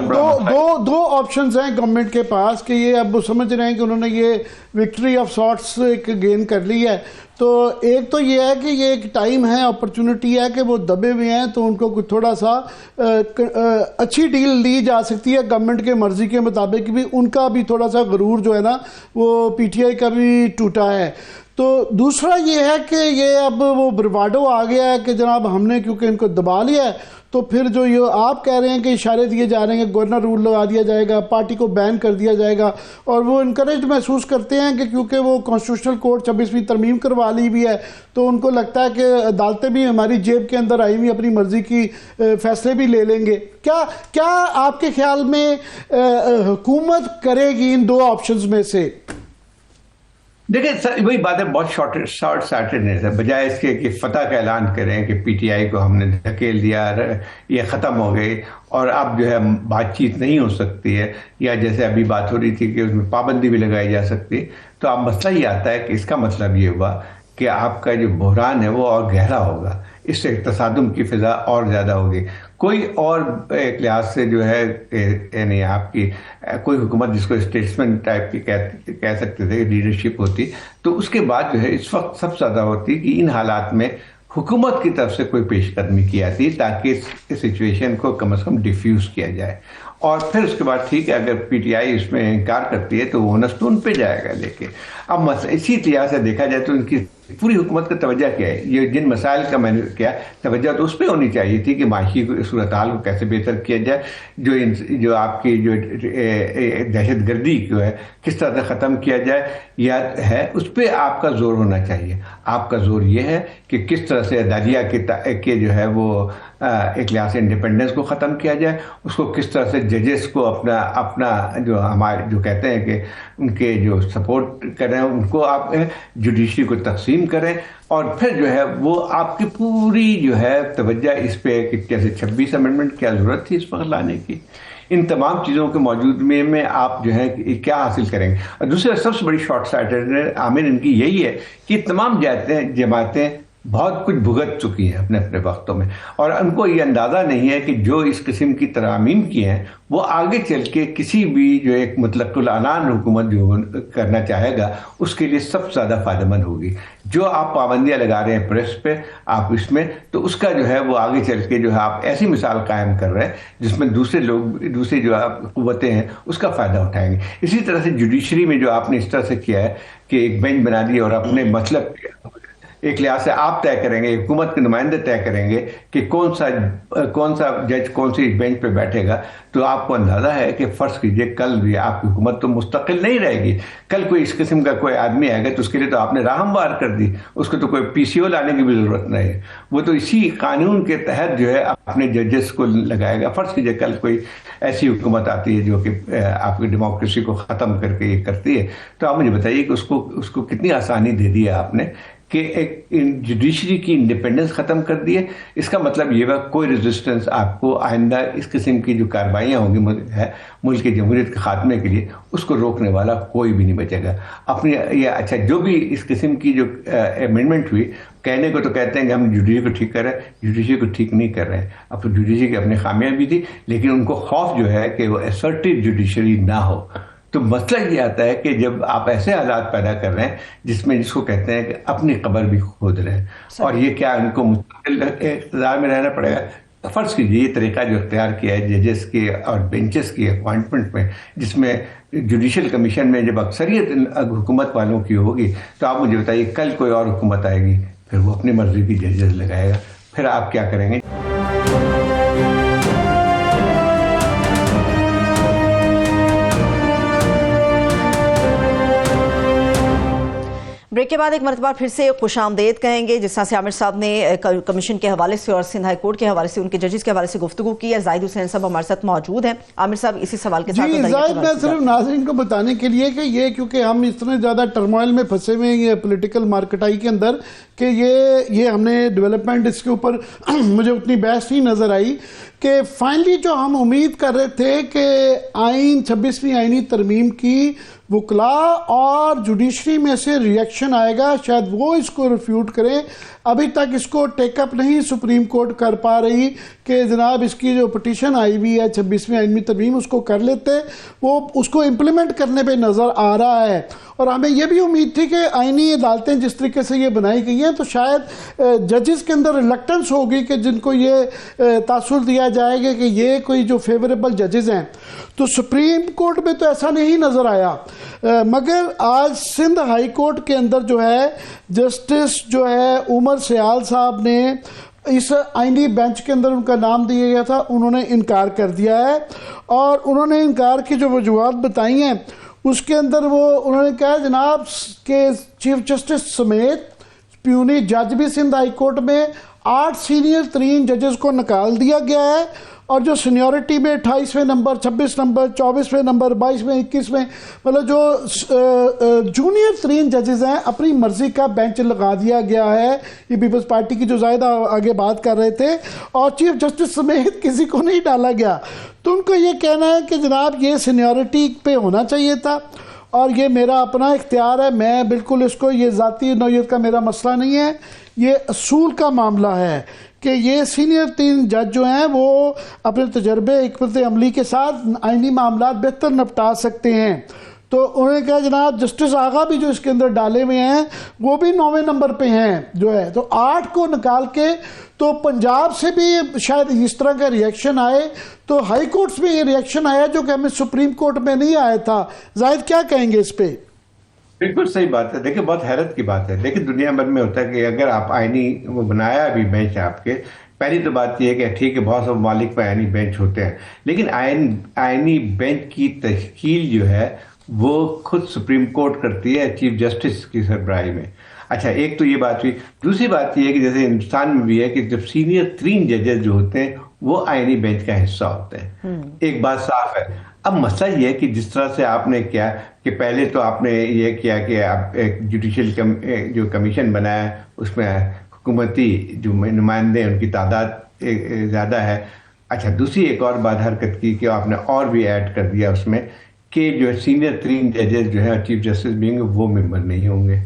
B: دو آپشنز ہیں گورنمنٹ کے پاس کہ یہ اب سمجھ رہے ہیں کہ انہوں نے یہ وکٹری آف سارٹس ایک گین کر لی ہے. تو ایک تو یہ ہے کہ یہ ایک ٹائم ہے, اپرچونٹی ہے کہ وہ دبے ہوئے ہیں تو ان کو کچھ تھوڑا سا اچھی ڈیل لی جا سکتی ہے گورنمنٹ کے مرضی کے مطابق بھی. ان کا بھی تھوڑا سا غرور جو ہے نا وہ پی ٹی آئی کا بھی ٹوٹا ہے. تو دوسرا یہ ہے کہ یہ اب وہ برواڈو آ گیا ہے کہ جناب ہم نے کیونکہ ان کو دبا لیا ہے, تو پھر جو یہ آپ کہہ رہے ہیں کہ اشارے دیے جا رہے ہیں کہ گورنر رول لگا دیا جائے گا, پارٹی کو بین کر دیا جائے گا, اور وہ انکریج محسوس کرتے ہیں کہ کیونکہ وہ کانسٹیٹیوشنل کورٹ 26ویں ترمیم کروا لی بھی ہے تو ان کو لگتا ہے کہ عدالتیں بھی ہماری جیب کے اندر آئی ہوئی اپنی مرضی کی فیصلے بھی لے لیں گے. کیا آپ کے خیال میں حکومت کرے گی ان 2 آپشنز میں سے؟
C: دیکھیں وہی بات ہے, بہت شارٹ سائٹڈنس ہے. بجائے اس کے کہ فتح کا اعلان کریں کہ پی ٹی آئی کو ہم نے دھکیل دیا, یہ ختم ہو گئی اور اب جو ہے بات چیت نہیں ہو سکتی ہے, یا جیسے ابھی بات ہو رہی تھی کہ اس میں پابندی بھی لگائی جا سکتی, تو اب مسئلہ یہ آتا ہے کہ اس کا مطلب یہ ہوا کہ آپ کا جو بحران ہے وہ اور گہرا ہوگا, اس سے تصادم کی فضا اور زیادہ ہوگی. کوئی اور ایک لحاظ سے جو ہے یعنی آپ کی کوئی حکومت جس کو اسٹیٹسمنٹ ٹائپ کی کہہ سکتے تھے لیڈرشپ ہوتی, تو اس کے بعد جو ہے اس وقت سب سے زیادہ ہوتی کہ ان حالات میں حکومت کی طرف سے کوئی پیش قدمی کی جاتی تاکہ اس سچویشن کو کم از کم ڈیفیوز کیا جائے. اور پھر اس کے بعد ٹھیک ہے اگر پی ٹی آئی اس میں انکار کرتی ہے تو وہ نستون پہ جائے گا. لیکن اب اسی لحاظ سے دیکھا جائے تو ان کی پوری حکومت کا توجہ کیا ہے, یہ جن مسائل کا میں نے کیا توجہ تو اس پہ ہونی چاہیے تھی کہ معاشی صورتحال کو کیسے بہتر کیا جائے, جو آپ کی جو دہشت گردی کو ہے کس طرح سے ختم کیا جائے یا ہے, اس پہ آپ کا زور ہونا چاہیے. آپ کا زور یہ ہے کہ کس طرح سے عدلیہ کے جو ہے وہ ایک لحاظ سے انڈیپینڈنس کو ختم کیا جائے, اس کو کس طرح سے ججز کو اپنا جو ہمارے جو کہتے ہیں کہ ان کے جو سپورٹ کریں ان کو آپ جوڈیشری کو تقسیم کریں, اور پھر جو ہے وہ آپ کی پوری جو ہے توجہ اس پہ کہ جیسے 26 امینڈمنٹ کیا ضرورت تھی اس وقت لانے کی. ان تمام چیزوں کے موجود میں آپ جو ہے کیا حاصل کریں گے. اور دوسرا سب سے بڑی شارٹ سائٹڈ عامل ان کی یہی ہے کہ تمام جماعتیں بہت کچھ بھگت چکی ہیں اپنے اپنے وقتوں میں، اور ان کو یہ اندازہ نہیں ہے کہ جو اس قسم کی ترامیم کی ہیں وہ آگے چل کے کسی بھی جو ایک مطلق العنان حکومت جو کرنا چاہے گا اس کے لیے سب سے زیادہ فائدہ مند ہوگی. جو آپ پابندیاں لگا رہے ہیں پریس پہ، آپ اس میں، تو اس کا جو ہے وہ آگے چل کے جو ہے آپ ایسی مثال قائم کر رہے ہیں جس میں دوسرے لوگ، دوسری جو قوتیں ہیں اس کا فائدہ اٹھائیں گے. اسی طرح سے جوڈیشری میں جو آپ نے اس طرح سے کیا ہے کہ ایک بینچ بنا دی اور اپنے مطلب ایک لحاظ سے آپ طے کریں گے، حکومت کے نمائندے طے کریں گے کہ کون سا جج کون سی بینچ پہ بیٹھے گا، تو آپ کو اندازہ ہے کہ فرض کیجئے کل بھی آپ کی حکومت تو مستقل نہیں رہے گی. کل کوئی اس قسم کا کوئی آدمی آئے گا تو اس کے لیے تو آپ نے راہ ہموار کر دی، اس کو تو کوئی پی سی او لانے کی بھی ضرورت نہیں ہے. وہ تو اسی قانون کے تحت جو ہے اپنے ججز کو لگائے گا. فرض کیجئے کل کوئی ایسی حکومت آتی ہے جو کہ آپ کی ڈیموکریسی کو ختم کر کے یہ کرتی ہے، تو آپ مجھے بتائیے کہ اس کو کتنی آسانی دے دی ہے آپ نے کہ ایک جوڈیشری کی انڈیپینڈنس ختم کر دی ہے. اس کا مطلب یہ ہے کوئی ریزسٹنس آپ کو آئندہ اس قسم کی جو کارروائیاں ہوں گی ملک کی جمہوریت کے خاتمے کے لیے، اس کو روکنے والا کوئی بھی نہیں بچے گا. اپنی یہ اچھا جو بھی اس قسم کی جو امینڈمنٹ ہوئی، کہنے کو تو کہتے ہیں کہ ہم جوڈیشری کو ٹھیک کر رہے ہیں، جوڈیشری کو ٹھیک نہیں کر رہے ہیں. اب تو جوڈیشری کی اپنی خامیاں بھی تھی، لیکن ان کو خوف جو ہے کہ وہ اسرٹیو جوڈیشری نہ ہو. تو مسئلہ یہ آتا ہے کہ جب آپ ایسے حالات پیدا کر رہے ہیں جس کو کہتے ہیں کہ اپنی قبر بھی کھود رہے ہیں، اور یہ کیا ان کو مستقل اقتدار میں رہنا پڑے گا. فرض کیجیے یہ طریقہ جو اختیار کیا ہے ججز کے اور بینچز کی اپوائنٹمنٹ میں، جس میں جوڈیشل کمیشن میں جب اکثریت حکومت والوں کی ہوگی، تو آپ مجھے بتائیے کل کوئی اور حکومت آئے گی، پھر وہ اپنی مرضی کی ججز لگائے گا، پھر آپ کیا کریں گے؟
A: بریک کے بعد ایک مرتبہ پھر سے خوش آمدید کہیں گے. جس طرح سے عامر صاحب نے کمیشن کے حوالے سے اور سندھ ہائی کورٹ کے حوالے سے، ان کے ججز کے حوالے سے گفتگو کی ہے. زاہد حسین صاحب ہمارے ساتھ موجود ہیں. عامر صاحب اسی سوال کے ساتھ
B: زاہد، میں صرف ناظرین کو بتانے کے لیے کہ یہ کیونکہ ہم اتنے زیادہ ٹرموائل میں پھنسے ہوئے ہیں یہ پولیٹیکل مارکیٹائی کے اندر کہ یہ ہم نے ڈیولپمنٹ اس کے اوپر مجھے اتنی بحث نہیں نظر آئی کہ فائنلی جو ہم امید کر رہے تھے کہ 26ویں آئینی ترمیم کی وکلاء اور جوڈیشری میں سے ریئیکشن آئے گا، شاید وہ اس کو ریفیوٹ کریں. ابھی تک اس کو ٹیک اپ نہیں سپریم کورٹ کر پا رہی کہ جناب اس کی جو پٹیشن آئی ہوئی ہے 26ویں آئینی ترمیم اس کو کر لیتے، وہ اس کو امپلیمنٹ کرنے پہ نظر آ رہا ہے. اور ہمیں یہ بھی امید تھی کہ آئینی عدالتیں جس طریقے سے یہ بنائی گئی ہیں تو شاید ججز کے اندر ریلکٹنس ہوگی کہ جن کو یہ تاثر دیا جائے گا کہ یہ کوئی جو فیوریبل ججز ہیں. تو سپریم کورٹ میں تو ایسا نہیں نظر آیا، مگر آج سندھ ہائی کورٹ کے اندر جو ہے جسٹس جو ہے عمر سیال صاحب نے اس آئینی بینچ کے اندر ان کا نام دیا گیا تھا، انہوں نے انکار کر دیا ہے. اور انہوں نے انکار کی جو وجوہات بتائی ہیں اس کے اندر انہوں نے کہا جناب کہ چیف جسٹس سمیت پیونی جج بھی سندھ ہائی کورٹ میں 8 سینئر ترین ججز کو نکال دیا گیا ہے، اور جو سینیورٹی میں 28ویں نمبر، 26 نمبر، 24ویں نمبر، 22ویں، 21ویں، مطلب جو جونیئر ترین ججز ہیں اپنی مرضی کا بینچ لگا دیا گیا ہے. یہ پیپلز پارٹی کی جو زائد آگے بات کر رہے تھے، اور چیف جسٹس سمیت کسی کو نہیں ڈالا گیا. تو ان کو یہ کہنا ہے کہ جناب یہ سینیورٹی پہ ہونا چاہیے تھا، اور یہ میرا اپنا اختیار ہے، میں بالکل اس کو، یہ ذاتی نوعیت کا میرا مسئلہ نہیں ہے، یہ اصول کا معاملہ ہے کہ یہ سینئر 3 جج جو ہیں وہ اپنے تجربے حکمت عملی کے ساتھ آئینی معاملات بہتر نپٹا سکتے ہیں. تو انہوں نے کہا جناب جسٹس آغا بھی جو اس کے اندر ڈالے ہوئے ہیں وہ بھی 9ویں نمبر پہ ہیں جو ہے، تو 8 کو نکال کے، تو پنجاب سے بھی شاید اس طرح کا ریئیکشن آئے، تو ہائی کورٹس میں یہ ریئیکشن آیا جو کہ ہمیں سپریم کورٹ میں نہیں آیا تھا. زاہد کیا کہیں گے اس پہ؟
C: بالکل صحیح بات ہے. دیکھیں بہت حیرت کی بات ہے. دیکھیں دنیا بھر میں ہوتا ہے کہ اگر آپ آئینی وہ بنایا بھی بینچ آپ کے، پہلی تو بات یہ ہے کہ ٹھیک ہے بہت سے ممالک پہ آئینی بینچ ہوتے ہیں، لیکن آئینی بینچ کی تشکیل جو ہے وہ خود سپریم کورٹ کرتی ہے چیف جسٹس کی سربراہی میں. اچھا ایک تو یہ بات ہوئی. دوسری بات یہ ہے کہ جیسے ہندوستان میں بھی ہے کہ جب سینئر 3 ججز جو ہوتے ہیں وہ آئینی بینچ کا حصہ ہوتے ہیں. ایک بات صاف ہے. اب مسئلہ یہ ہے کہ جس طرح سے آپ نے کیا کہ پہلے تو آپ نے یہ کیا کہ آپ ایک جوڈیشل جو کمیشن بنایا اس میں حکومتی جو نمائندے ان کی تعداد زیادہ ہے. اچھا دوسری ایک اور بات حرکت کی کہ آپ نے اور بھی ایڈ کر دیا اس میں کہ جو سینئر 3 ججز جو ہے چیف جسٹس بھی ہوں گے وہ ممبر نہیں ہوں گے.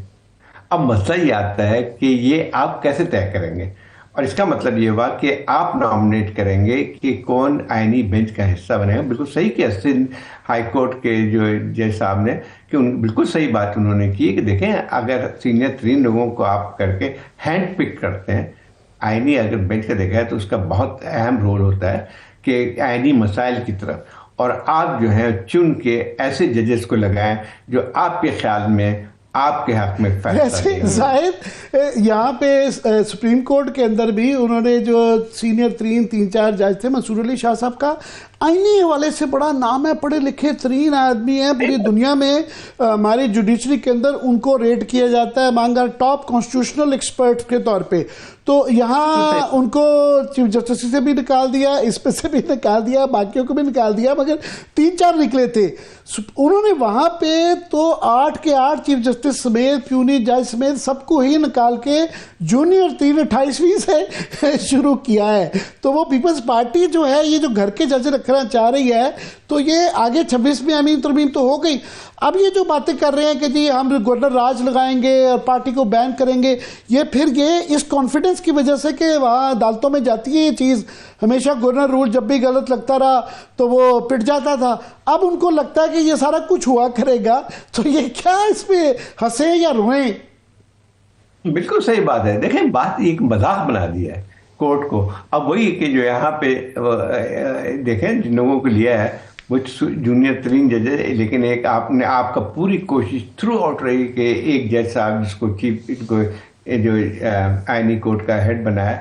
C: اب مسئلہ یہ آتا ہے کہ یہ آپ کیسے طے کریں گے، اور اس کا مطلب یہ ہوا کہ آپ نامنیٹ کریں گے کہ کون آئینی بینچ کا حصہ بنے گا۔ بالکل صحیح کیا سندھ ہائی کورٹ کے جو جج صاحب نے کہ بالکل صحیح بات انہوں نے کی کہ دیکھیں اگر سینئر ترین لوگوں کو آپ کر کے ہینڈ پک کرتے ہیں، آئینی اگر بینچ کا دیکھا ہے تو اس کا بہت اہم رول ہوتا ہے کہ آئینی مسائل کی طرف، اور آپ جو ہے چن کے ایسے ججز کو لگائیں جو آپ کے خیال میں آپ کے حق میں
B: ویسے زاہد یہاں پہ سپریم کورٹ کے اندر بھی انہوں نے جو سینئر ترین 3-4 جج تھے، منصور علی شاہ صاحب کا آئینی حوالے سے بڑا نام ہے، پڑھے لکھے ترین آدمی ہیں پوری دنیا میں، ہماری جوڈیشری کے اندر ان کو ریٹ کیا جاتا ہے مانگا ٹاپ کانسٹیٹیوشنل ایکسپرٹ کے طور پہ، تو یہاں ان کو چیف جسٹس سے بھی نکال دیا، اس پہ سے بھی نکال دیا، باقیوں کو بھی نکال دیا، مگر 3-4 نکلے تھے۔ انہوں نے وہاں پہ تو 8 کے 8 چیف جسٹس سمیت پیونی جج سمیت سب کو ہی نکال کے جونیئر 28ویں سے شروع کیا ہے۔ تو وہ پیپلز پارٹی جو ہے یہ جو گھر کے جج رکھنا چاہ رہی ہے تو یہ آگے 26 میں امین ترمیم تو ہو گئی، اب یہ جو باتیں کر رہے ہیں کہ جی ہم گورنر راج لگائیں گے اور پارٹی کو بین کریں گے، یہ پھر یہ اس کانفیڈنس کی وجہ سے کہ وہاں عدالتوں میں جاتی ہے یہ چیز، ہمیشہ گورنر رول جب بھی غلط لگتا رہا تو وہ پٹ جاتا تھا، اب ان کو لگتا ہے کہ یہ سارا کچھ ہوا کرے گا، تو یہ کیا اس پہ ہنسیں یا روئیں؟
C: بالکل صحیح بات ہے، دیکھیں بات ایک مذاق بنا دیا ہے کورٹ کو۔ اب وہی کہ جو یہاں پہ دیکھیں جن لوگوں کو لیا ہے وہ جونیئر ترین جج ہے، لیکن ایک آپ کا پوری کوشش تھرو آؤٹ رہی کہ ایک جج صاحب جس کو چیف جو آئینی کورٹ کا ہیڈ بنایا،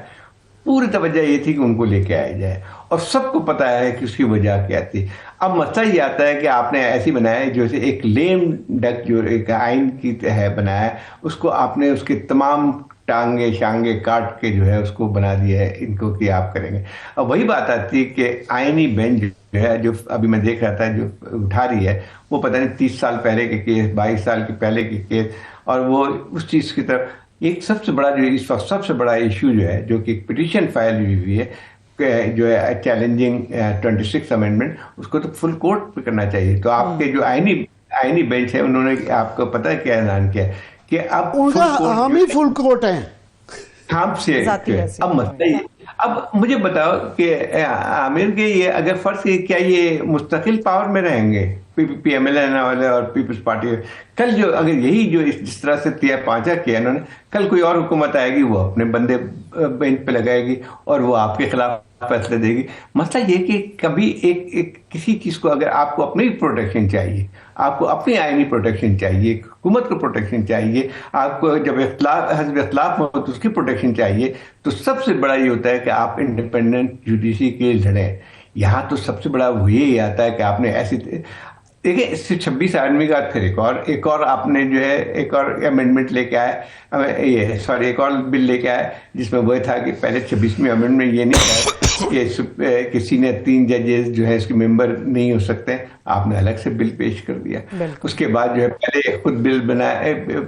C: پوری توجہ یہ تھی کہ ان کو لے کے آیا جائے، اور سب کو پتا ہے کہ اس کی وجہ کیا تھی۔ اب مسئلہ یہ آتا ہے کہ آپ نے ایسی بنایا ہے جو ایک لیم ڈک جو ایک آئین کی ہے بنایا ہے، اس کو آپ نے اس کے تمام ٹانگے شانگے کاٹ کے جو ہے اس کو بنا دیا ہے ان کو کہ آپ کریں گے۔ اب وہی بات آتی ہے کہ آئینی بینچ جو ہے جو ابھی میں دیکھ رہا تھا جو اٹھا رہی ہے وہ پتہ نہیں 30 سال پہلے کے کیس، 22 سال کے پہلے کے کیس، اور وہ اس چیز کی طرف ایک سب سے بڑا جو اس وقت سب سے بڑا ایشو جو ہے جو کہ پٹیشن فائل ہوئی ہے جو ہے چیلنجنگ 26 امینڈمنٹ، اس کو تو فل کورٹ پہ کرنا چاہیے۔ تو آپ کے جو آئینی بینچ ہے انہوں نے آپ کو پتہ ہے کیا اعلان کیا کہ اب
B: ان کا ہم ہی فل کورٹ ہیں
C: ہم سے اب مسئلہ اب مجھے بتاؤ کہ عامر کے یہ اگر فرض کیا یہ مستقل پاور میں رہیں گے پی ایم ایل این والے اور پیپلز پارٹی، کل جو اگر یہی جو جس طرح سے 3-5 کیا انہوں نے، کل کوئی اور حکومت آئے گی وہ اپنے بندے بینچ پہ لگائے گی اور وہ آپ کے خلاف فیصلے دے گی۔ مسئلہ یہ کہ کبھی ایک کسی چیز کو اگر آپ کو اپنی پروٹیکشن چاہیے، آپ کو اپنی آئینی پروٹیکشن چاہیے، حکومت کو پروٹیکشن چاہیے، آپ کو جب حزب اختلاف ہو تو اس کی پروٹیکشن چاہیے، تو سب سے بڑا یہ ہوتا ہے کہ آپ انڈیپینڈنٹ جوڈیشری کے لڑیں۔ یہاں تو سب سے بڑا وہ یہی آتا ہے کہ آپ نے ایسی دیکھیں اس سے 26 آدمی کا پھر ایک اور آپ نے جو ہے ایک اور امینڈمنٹ لے کے آئے، ایک اور بل لے کے آئے جس میں وہ تھا کہ پہلے 26ویں امینڈمنٹ میں یہ نہیں کہا کہ کسی نے 3 ججز جو ہے اس کے ممبر نہیں ہو سکتے، آپ نے الگ سے بل پیش کر دیا۔ اس کے بعد جو ہے پہلے خود بل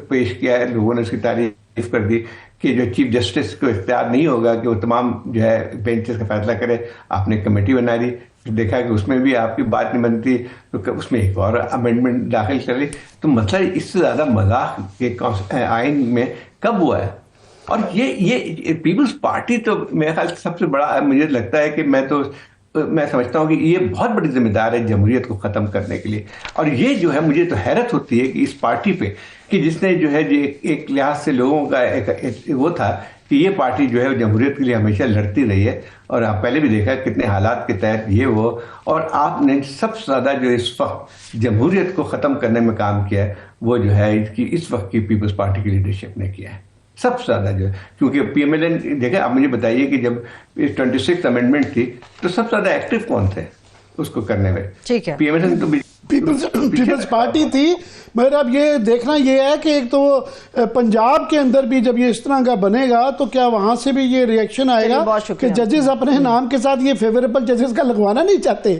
C: پیش کیا ہے، لوگوں نے اس کی تعریف کر دی کہ جو چیف جسٹس کو اختیار نہیں ہوگا کہ وہ تمام جو ہے بینچز کا فیصلہ کرے، آپ نے کمیٹی بنا دی، دیکھا کہ اس میں بھی آپ کی بات نہیں بنتی تو اس میں ایک اور امینڈمنٹ داخل کر لی۔ تو مطلب اس سے زیادہ مذاق کے آئین میں کب ہوا ہے؟ اور یہ پیپلز پارٹی تو میرے خیال سب سے بڑا مجھے لگتا ہے کہ میں سمجھتا ہوں کہ یہ بہت بڑی ذمہ دار ہے جمہوریت کو ختم کرنے کے لیے، اور یہ جو ہے مجھے تو حیرت ہوتی ہے کہ اس پارٹی پہ کہ جس نے جو ہے ایک لحاظ سے لوگوں کا ایک وہ تھا کہ یہ پارٹی جو ہے جمہوریت کے لیے ہمیشہ لڑتی رہی ہے، اور آپ پہلے بھی دیکھا کتنے حالات کے تحت یہ وہ، اور آپ نے سب سے زیادہ جو اس وقت جمہوریت کو ختم کرنے میں کام کیا ہے وہ جو ہے اس وقت کی پیپلز پارٹی کی لیڈرشپ نے کیا ہے سب سے زیادہ جو ہے، کیونکہ پی ایم ایل این دیکھیں آپ مجھے بتائیے کہ جب 26 امینڈمنٹ تھی تو سب سے زیادہ ایکٹیو کون تھے اس کو کرنے میں؟
A: ٹھیک ہے،
C: پی ایم ایل این تو
B: پیپلز پارٹی تھی، مگر اب یہ دیکھنا یہ ہے کہ ایک تو پنجاب کے اندر بھی جب یہ اس طرح کا بنے گا تو کیا وہاں سے بھی یہ ریئیکشن آئے گا کہ ججز اپنے نام کے ساتھ یہ فیوریبل ججز کا لگوانا نہیں چاہتے؟